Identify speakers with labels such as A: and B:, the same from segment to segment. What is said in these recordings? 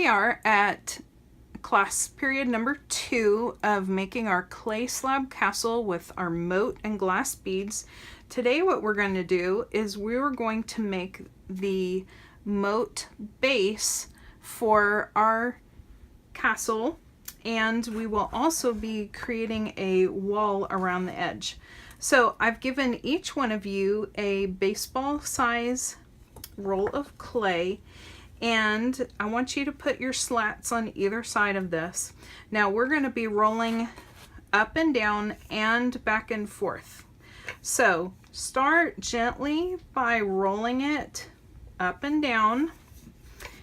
A: we are at class period number 2 of making our clay slab castle with our moat and glass beads. Today what we're going to do is we're going to make the moat base for our castle, and we will also be creating a wall around the edge. So I've given each one of you a baseball size roll of clay, and I want you to put your slats on either side of this. Now we're going to be rolling up and down and back and forth. So start gently by rolling it up and down,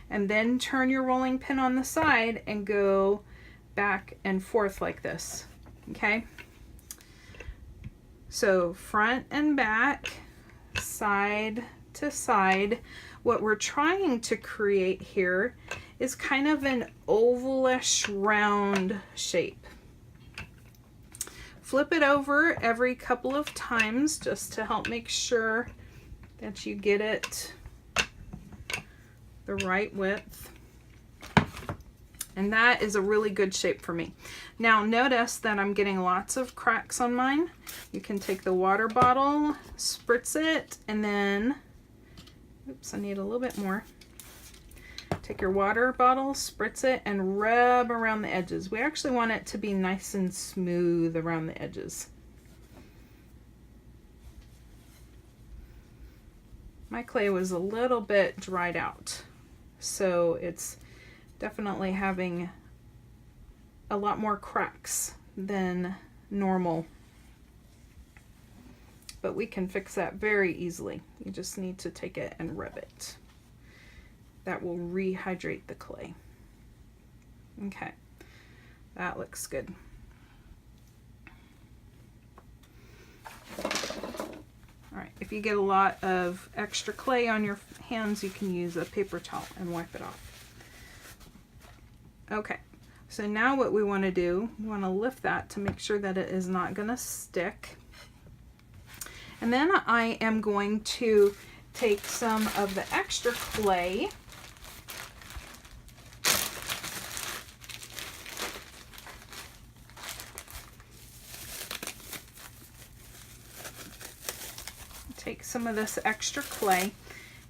A: and then turn your rolling pin on the side and go back and forth like this. Okay? So front and back, side to side. What we're trying to create here is kind of an ovalish round shape. Flip it over every couple of times just to help make sure that you get it the right width. And that is a really good shape for me. Now notice that I'm getting lots of cracks on mine. You can take the water bottle, spritz it, and then, oops, I need a little bit more. Take your water bottle, spritz it, and rub around the edges. We actually want it to be nice and smooth around the edges. My clay was a little bit dried out, so it's definitely having a lot more cracks than normal. But we can fix that very easily. You just need to take it and rub it. That will rehydrate the clay. Okay, that looks good. All right, if you get a lot of extra clay on your hands, you can use a paper towel and wipe it off. Okay, so now what we want to do, we want to lift that to make sure that it is not going to stick. And then I am going to take some of the extra clay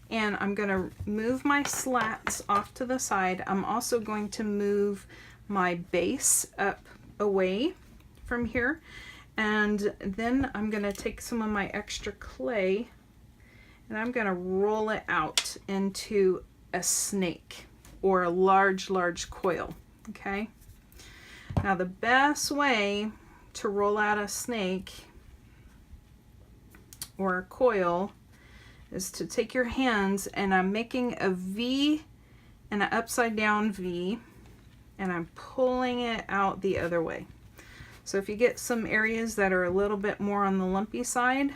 A: and I'm going to move my slats off to the side. I'm also going to move my base up away from here, and then I'm going to take some of my extra clay and I'm going to roll it out into a snake or a large coil. Okay, now the best way to roll out a snake or a coil is to take your hands, and I'm making a V and an upside down V, and I'm pulling it out the other way. So if you get some areas that are a little bit more on the lumpy side,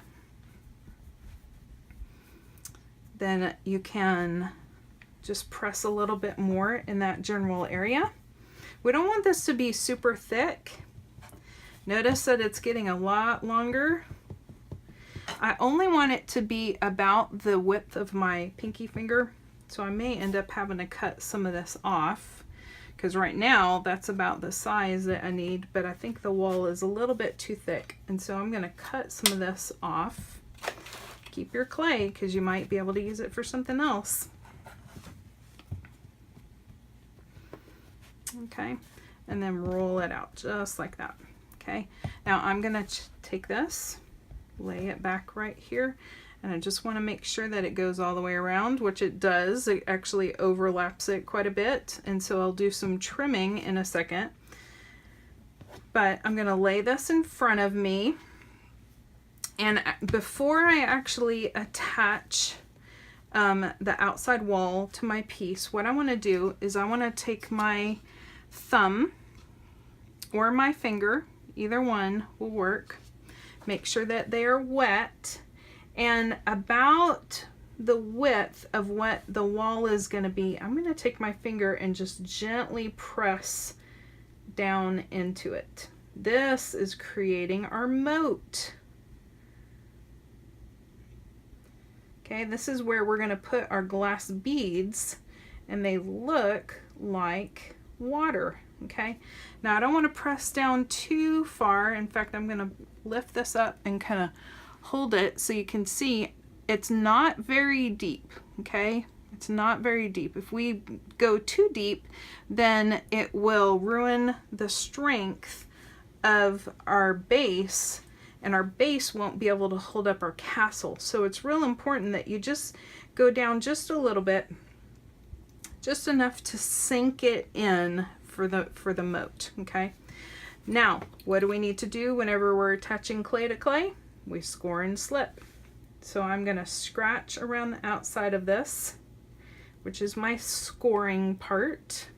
A: then you can just press a little bit more in that general area. We don't want this to be super thick. Notice that it's getting a lot longer. I only want it to be about the width of my pinky finger, so I may end up having to cut some of this off, because right now that's about the size that I need, but I think the wall is a little bit too thick, and so I'm going to cut some of this off. Keep your clay, because you might be able to use it for something else. Okay, and then roll it out just like that. Okay, now I'm going to take this, lay it back right here, and I just want to make sure that it goes all the way around, which it does. It actually overlaps it quite a bit, and so I'll do some trimming in a second. But I'm going to lay this in front of me, and before I actually attach the outside wall to my piece, what I want to do is I want to take my thumb or my finger, either one will work. Make sure that they are wet and about the width of what the wall is going to be. I'm going to take my finger and just gently press down into it. This is creating our moat. Okay, this is where we're going to put our glass beads, and they look like water. Okay, now I don't want to press down too far. In fact, I'm going to lift this up and kind of hold it so you can see it's not very deep. Okay, it's not very deep. If we go too deep, then it will ruin the strength of our base, and our base won't be able to hold up our castle. So it's real important that you just go down just a little bit, just enough to sink it in for the moat. Okay, now what do we need to do whenever we're attaching clay to clay? We score and slip. So I'm going to scratch around the outside of this, which is my scoring part.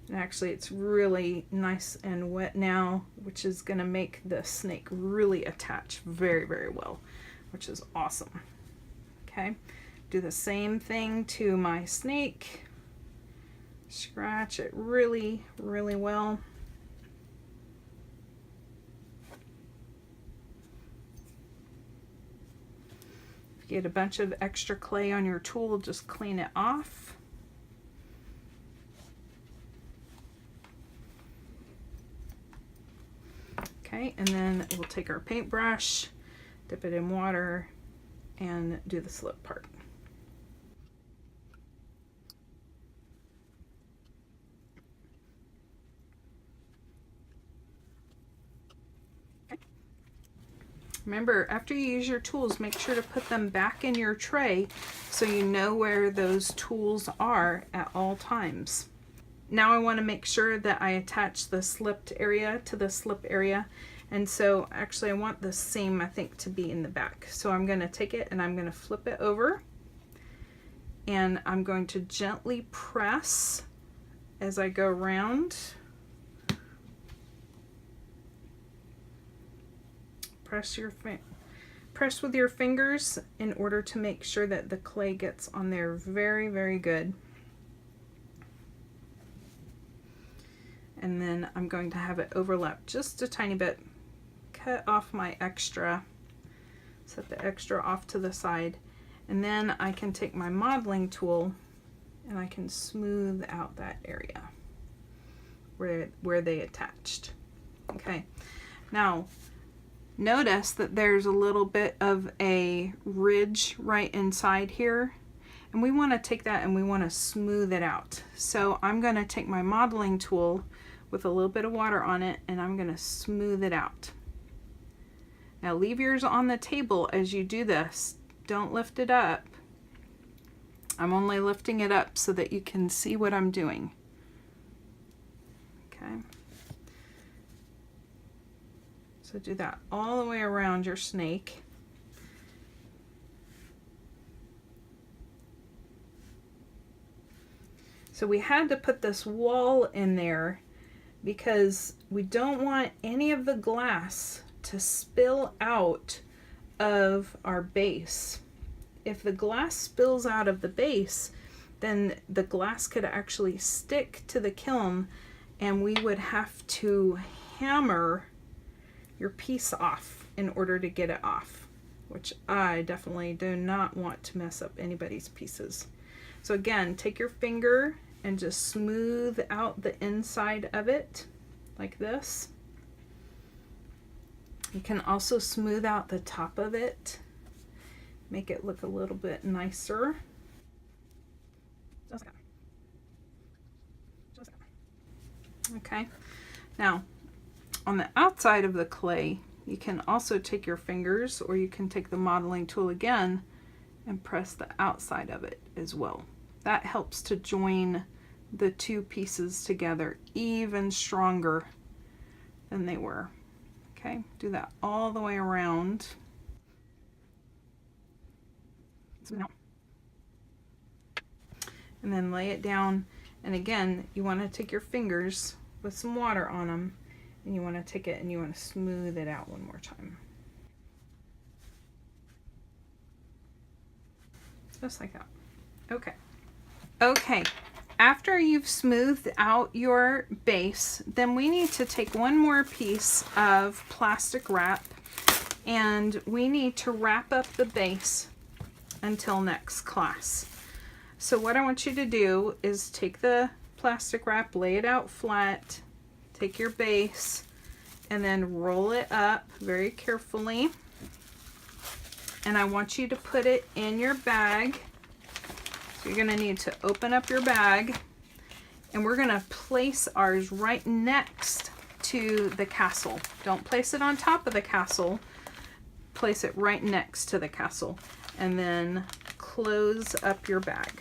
A: And actually it's really nice and wet now, which is going to make the snake really attach very, very well, which is awesome. Okay, do the same thing to my snake. Scratch it really, really well. If you get a bunch of extra clay on your tool, just clean it off. Okay, and then we'll take our paintbrush, dip it in water, and do the slip part. Okay. Remember, after you use your tools, make sure to put them back in your tray so you know where those tools are at all times. Now I want to make sure that I attach the slipped area to the slip area. And so actually I want the seam, I think, to be in the back. So I'm going to take it and I'm going to flip it over. And I'm going to gently press as I go around. Press with your fingers in order to make sure that the clay gets on there very, very good. And then I'm going to have it overlap just a tiny bit. Cut off my extra, set the extra off to the side, and then I can take my modeling tool and I can smooth out that area where they attached. Okay, now notice that there's a little bit of a ridge right inside here, and we want to take that and we want to smooth it out. So I'm going to take my modeling tool with a little bit of water on it and I'm going to smooth it out. Now leave yours on the table as you do this. Don't lift it up. I'm only lifting it up so that you can see what I'm doing. Okay. So do that all the way around your snake. So we had to put this wall in there because we don't want any of the glass to spill out of our base. If the glass spills out of the base, then the glass could actually stick to the kiln and we would have to hammer your piece off in order to get it off, which I definitely do not want to mess up anybody's pieces. So again, take your finger and just smooth out the inside of it like this. You can also smooth out the top of it, make it look a little bit nicer. Okay, now on the outside of the clay, you can also take your fingers or you can take the modeling tool again and press the outside of it as well. That helps to join the two pieces together even stronger than they were. Okay, do that all the way around. And then lay it down. And again, you want to take your fingers with some water on them and you want to take it and you want to smooth it out one more time. Just like that. Okay. Okay. After you've smoothed out your base, then we need to take one more piece of plastic wrap and we need to wrap up the base until next class. So what I want you to do is take the plastic wrap, lay it out flat, take your base, and then roll it up very carefully. And I want you to put it in your bag. So you're gonna need to open up your bag, and we're gonna place ours right next to the castle. Don't place it on top of the castle. Place it right next to the castle, and then close up your bag.